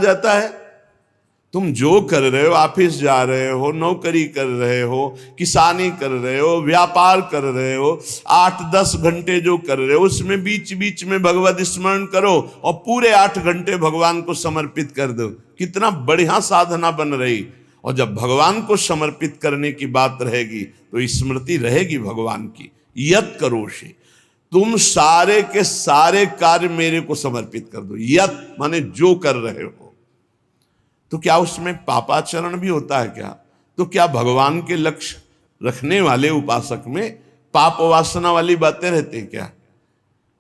जाता है। तुम जो कर रहे हो, ऑफिस जा रहे हो, नौकरी कर रहे हो, किसानी कर रहे हो, व्यापार कर रहे हो, 8-10 घंटे जो कर रहे हो उसमें बीच बीच में भगवत स्मरण करो और पूरे 8 घंटे भगवान को समर्पित कर दो। कितना बढ़िया साधना बन रही। और जब भगवान को समर्पित करने की बात रहेगी तो स्मृति रहेगी भगवान की। यत करोषि, तुम सारे के सारे कार्य मेरे को समर्पित कर दो। यत माने जो कर रहे हो। तो क्या उसमें पापाचरण भी होता है क्या? तो क्या भगवान के लक्ष्य रखने वाले उपासक में पाप वासना वाली बातें रहती हैं क्या?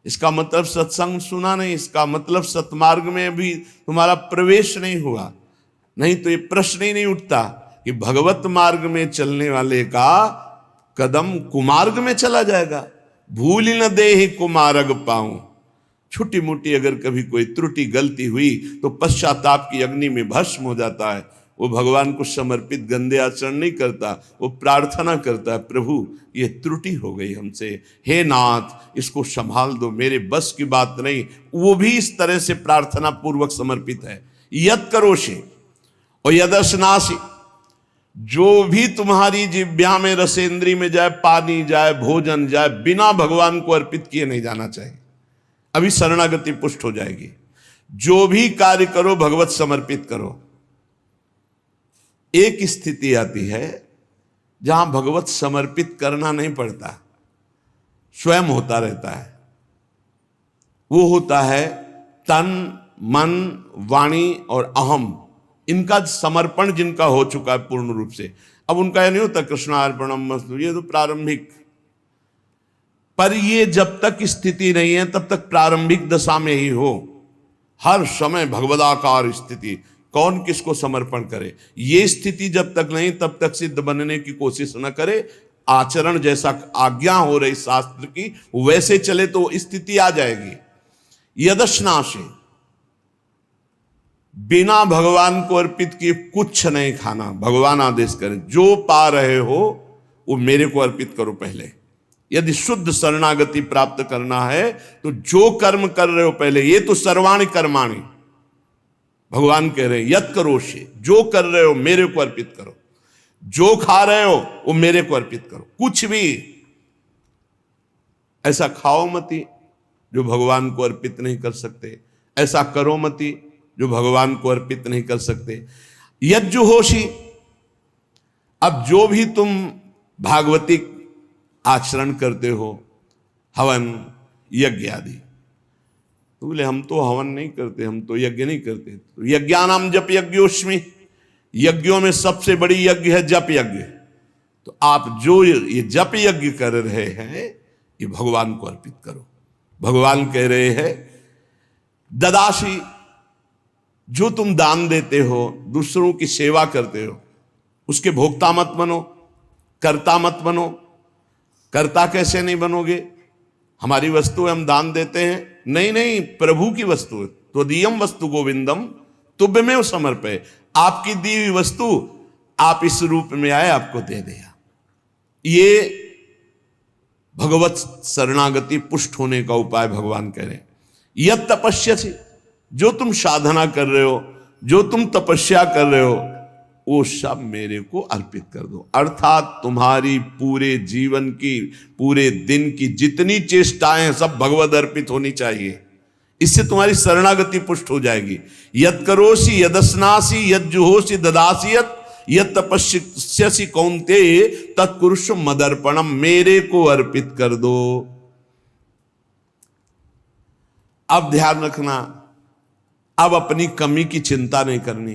इसका मतलब सत्संग सुना नहीं, इसका मतलब सतमार्ग में भी तुम्हारा प्रवेश नहीं हुआ। नहीं तो ये प्रश्न ही नहीं उठता कि भगवत मार्ग में चलने वाले का कदम कुमार्ग में चला जाएगा। भूल न देहि कुमार्ग पाऊं। छोटी मोटी अगर कभी कोई त्रुटि गलती हुई तो पश्चाताप की अग्नि में भस्म हो जाता है। वो भगवान को समर्पित गंदे आचरण नहीं करता, वो प्रार्थना करता है, प्रभु ये त्रुटि हो गई हमसे, हे नाथ इसको संभाल दो, मेरे बस की बात नहीं। वो भी इस तरह से प्रार्थना पूर्वक समर्पित है। यत करोषि और यदश्नासि, जो भी तुम्हारी जिह्वा में रसेंद्री में जाए, पानी जाए, भोजन जाए, बिना भगवान को अर्पित किए नहीं जाना चाहिए। अभी शरणागति पुष्ट हो जाएगी। जो भी कार्य करो भगवत समर्पित करो। एक स्थिति आती है जहां भगवत समर्पित करना नहीं पड़ता, स्वयं होता रहता है। वो होता है तन, मन, वाणी और अहम, इनका समर्पण जिनका हो चुका है पूर्ण रूप से। अब उनका यह नहीं होता कृष्णार्पणमस्तु, ये तो प्रारंभिक। पर ये जब तक स्थिति नहीं है तब तक प्रारंभिक दशा में ही हो। हर समय भगवदाकार स्थिति, कौन किसको समर्पण करे, ये स्थिति जब तक नहीं तब तक सिद्ध बनने की कोशिश न करे। आचरण जैसा आज्ञा हो रही शास्त्र की वैसे चले तो स्थिति आ जाएगी। यदश्नासि, बिना भगवान को अर्पित किए कुछ नहीं खाना। भगवान आदेश करे जो पा रहे हो वो मेरे को अर्पित करो पहले। यदि शुद्ध शरणागति प्राप्त करना है तो जो कर्म कर रहे हो पहले, ये तो सर्वाणि कर्माणि भगवान कह रहे हैं यत करोषि, जो कर रहे हो मेरे को अर्पित करो। जो खा रहे हो वो मेरे को अर्पित करो। कुछ भी ऐसा खाओ मती जो भगवान को अर्पित नहीं कर सकते, ऐसा करो मती जो भगवान को अर्पित नहीं कर सकते। यज्जुहोषि, अब जो भी तुम भागवतिक आचरण करते हो, हवन यज्ञ आदि, तो बोले हम तो हवन नहीं करते, हम तो यज्ञ नहीं करते। तो यज्ञानाम जप यज्ञोस्मि, यज्ञों में सबसे बड़ी यज्ञ है जप यज्ञ। तो आप जो ये जप यज्ञ कर रहे हैं ये भगवान को अर्पित करो। भगवान कह रहे हैं ददासी, जो तुम दान देते हो, दूसरों की सेवा करते हो, उसके भोक्ता मत बनो, कर्ता मत बनो। कर्ता कैसे नहीं बनोगे? हमारी वस्तु हम दान देते हैं, नहीं नहीं, प्रभु की वस्तु है। त्वदीयम वस्तु गोविंदम तुभ्यमेव समर्पय। आपकी दी हुई वस्तु आप इस रूप में आए, आपको दे दिया। ये भगवत शरणागति पुष्ट होने का उपाय भगवान कह रहे हैं। यत तपस्यसि, जो तुम साधना कर रहे हो, जो तुम तपस्या कर रहे हो, वो सब मेरे को अर्पित कर दो। अर्थात तुम्हारी पूरे जीवन की, पूरे दिन की जितनी चेष्टाएं हैं सब भगवद अर्पित होनी चाहिए। इससे तुम्हारी शरणागति पुष्ट हो जाएगी। यत करोषि यदस्नासि यज्जुहोषि ददासि यत तपस्यसि कौन्तेय तत्कुरुष्व मदर्पणम, मेरे को अर्पित कर दो। अब ध्यान रखना, अब अपनी कमी की चिंता नहीं करनी,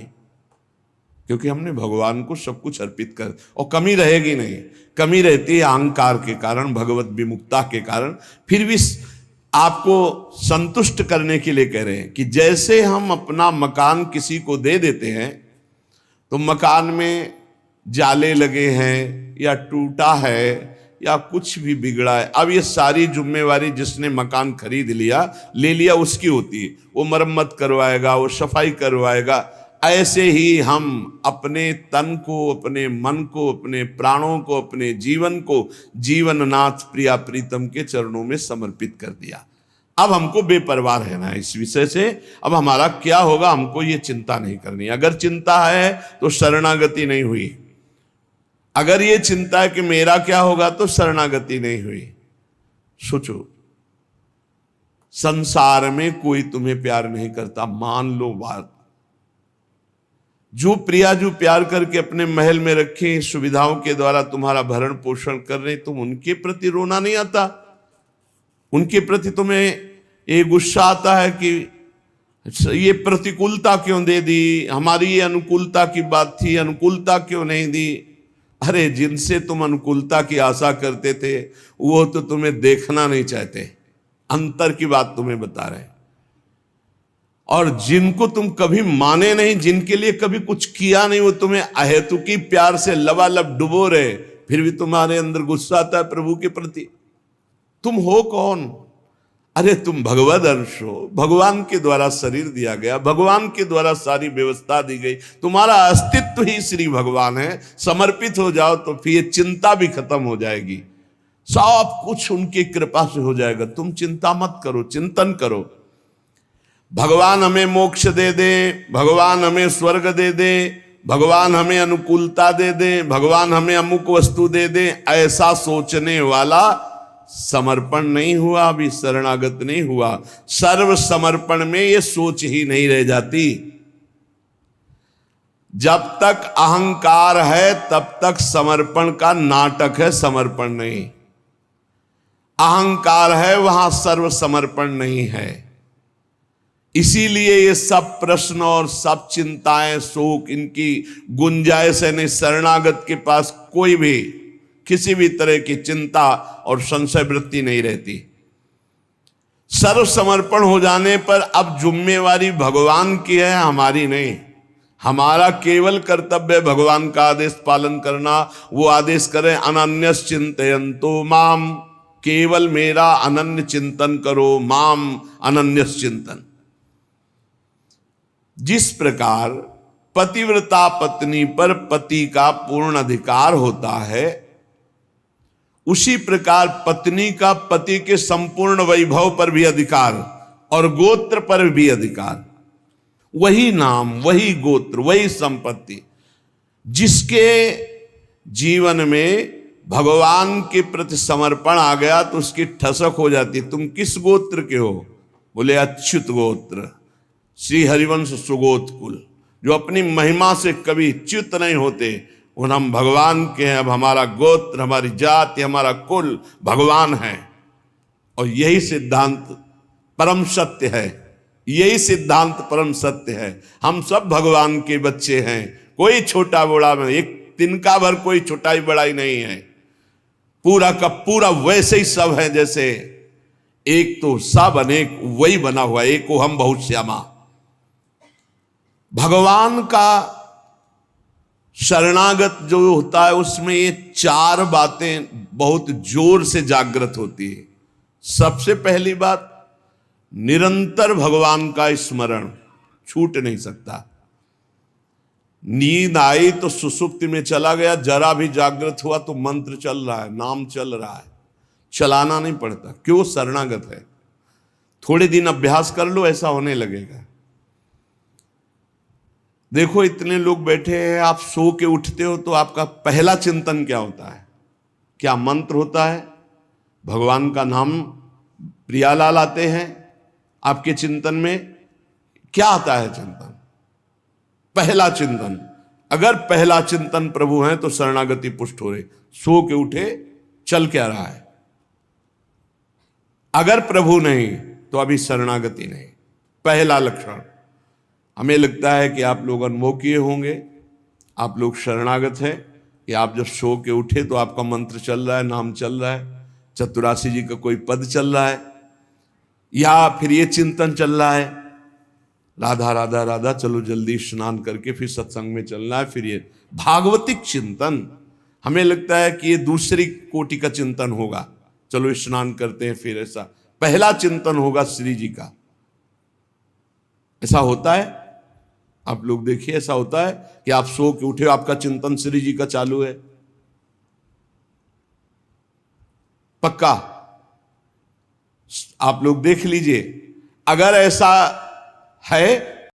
क्योंकि हमने भगवान को सब कुछ अर्पित कर, और कमी रहेगी नहीं। कमी रहती है अहंकार के कारण, भगवत विमुक्ता के कारण। फिर भी आपको संतुष्ट करने के लिए कह रहे हैं कि जैसे हम अपना मकान किसी को दे देते हैं तो मकान में जाले लगे हैं या टूटा है या कुछ भी बिगड़ा है, अब ये सारी जिम्मेवारी जिसने मकान खरीद लिया ले लिया उसकी होती है। वो मरम्मत करवाएगा, वो सफाई करवाएगा। ऐसे ही हम अपने तन को, अपने मन को, अपने प्राणों को, अपने जीवन को जीवननाथ प्रिया प्रीतम के चरणों में समर्पित कर दिया। अब हमको बेपरवाह रहना है इस विषय से। अब हमारा क्या होगा हमको ये चिंता नहीं करनी। अगर चिंता है तो शरणागति नहीं हुई, अगर ये चिंता है कि मेरा क्या होगा तो शरणागति नहीं हुई। सोचो, संसार में कोई तुम्हें प्यार नहीं करता, मान लो बात। जो प्रिया जो प्यार करके अपने महल में रखे, सुविधाओं के द्वारा तुम्हारा भरण पोषण कर रहे, तुम उनके प्रति रोना नहीं आता? उनके प्रति तुम्हें ये गुस्सा आता है कि ये प्रतिकूलता क्यों दे दी, हमारी ये अनुकूलता की बात थी, अनुकूलता क्यों नहीं दी? अरे जिनसे तुम अनुकूलता की आशा करते थे वो तो तुम्हें देखना नहीं चाहते, अंतर की बात तुम्हें बता रहे। और जिनको तुम कभी माने नहीं, जिनके लिए कभी कुछ किया नहीं, वो तुम्हें अहेतुकी प्यार से लबालब डुबो रहे, फिर भी तुम्हारे अंदर गुस्सा आता है प्रभु के प्रति। तुम हो कौन? अरे तुम भगवद अंश हो, भगवान के द्वारा शरीर दिया गया, भगवान के द्वारा सारी व्यवस्था दी गई, तुम्हारा अस्तित्व ही श्री भगवान है। समर्पित हो जाओ तो फिर ये चिंता भी खत्म हो जाएगी, सब कुछ उनकी कृपा से हो जाएगा। तुम चिंता मत करो, चिंतन करो। भगवान हमें मोक्ष दे दे, भगवान हमें स्वर्ग दे दे, भगवान हमें अनुकूलता दे दे, भगवान हमें अमुक वस्तु दे दे, ऐसा सोचने वाला समर्पण नहीं हुआ, अभी शरणागत नहीं हुआ। सर्व समर्पण में ये सोच ही नहीं रह जाती। जब तक अहंकार है तब तक समर्पण का नाटक है, समर्पण नहीं। अहंकार है वहां सर्व समर्पण नहीं है। इसीलिए ये सब प्रश्न और सब चिंताएं, शोक, इनकी गुंजाइश नहीं। शरणागत के पास कोई भी किसी भी तरह की चिंता और संशय वृत्ति नहीं रहती। सर्व समर्पण हो जाने पर अब जिम्मेवारी भगवान की है, हमारी नहीं। हमारा केवल कर्तव्य भगवान का आदेश पालन करना। वो आदेश करें अनन्यस चिंतयन्तो माम, केवल मेरा अनन्य चिंतन करो, माम अनन्यस चिंतन। जिस प्रकार पतिव्रता पत्नी पर पति का पूर्ण अधिकार होता है, उसी प्रकार पत्नी का पति के संपूर्ण वैभव पर भी अधिकार और गोत्र पर भी अधिकार। वही नाम, वही गोत्र, वही संपत्ति। जिसके जीवन में भगवान के प्रति समर्पण आ गया तो उसकी ठसक हो जाती। तुम किस गोत्र के हो? बोले अच्युत गोत्र, श्री हरिवंश सुगोत कुल। जो अपनी महिमा से कभी च्युत नहीं होते, उन हम भगवान के हैं। अब हमारा गोत्र, हमारी जाति, हमारा कुल भगवान है। और यही सिद्धांत परम सत्य है, यही सिद्धांत परम सत्य है। हम सब भगवान के बच्चे हैं, कोई छोटा बड़ा में एक तिनका भर कोई छोटाई बड़ाई नहीं है। पूरा का पूरा वैसे ही सब है जैसे एक तो सब अनेक वही बना हुआ, एक को हम बहुत श्यामा। भगवान का शरणागत जो होता है उसमें ये चार बातें बहुत जोर से जागृत होती है। सबसे पहली बात, निरंतर भगवान का स्मरण छूट नहीं सकता। नींद आई तो सुसुप्ति में चला गया, जरा भी जागृत हुआ तो मंत्र चल रहा है, नाम चल रहा है, चलाना नहीं पड़ता। क्यों? शरणागत है। थोड़े दिन अभ्यास कर लो, ऐसा होने लगेगा। देखो इतने लोग बैठे हैं, आप सो के उठते हो तो आपका पहला चिंतन क्या होता है? क्या मंत्र होता है? भगवान का नाम प्रियालाल आते हैं आपके चिंतन में? क्या आता है चिंतन? पहला चिंतन। अगर पहला चिंतन प्रभु है तो शरणागति पुष्ट हो रही। सो के उठे, चल क्या रहा है? अगर प्रभु नहीं तो अभी शरणागति नहीं। पहला लक्षण। हमें लगता है कि आप लोग अनुभव किए होंगे, आप लोग शरणागत हैं कि आप जब सो के उठे तो आपका मंत्र चल रहा है, नाम चल रहा है, चतुरासी जी का कोई पद चल रहा है, या फिर ये चिंतन चल रहा है राधा राधा राधा, चलो जल्दी स्नान करके फिर सत्संग में चलना है। फिर ये भागवतिक चिंतन, हमें लगता है कि ये दूसरी कोटि का चिंतन होगा, चलो स्नान करते हैं फिर ऐसा। पहला चिंतन होगा श्री जी का। ऐसा होता है? आप लोग देखिए, ऐसा होता है कि आप सो के उठे, आपका चिंतन श्री जी का चालू है? पक्का? आप लोग देख लीजिए, अगर ऐसा है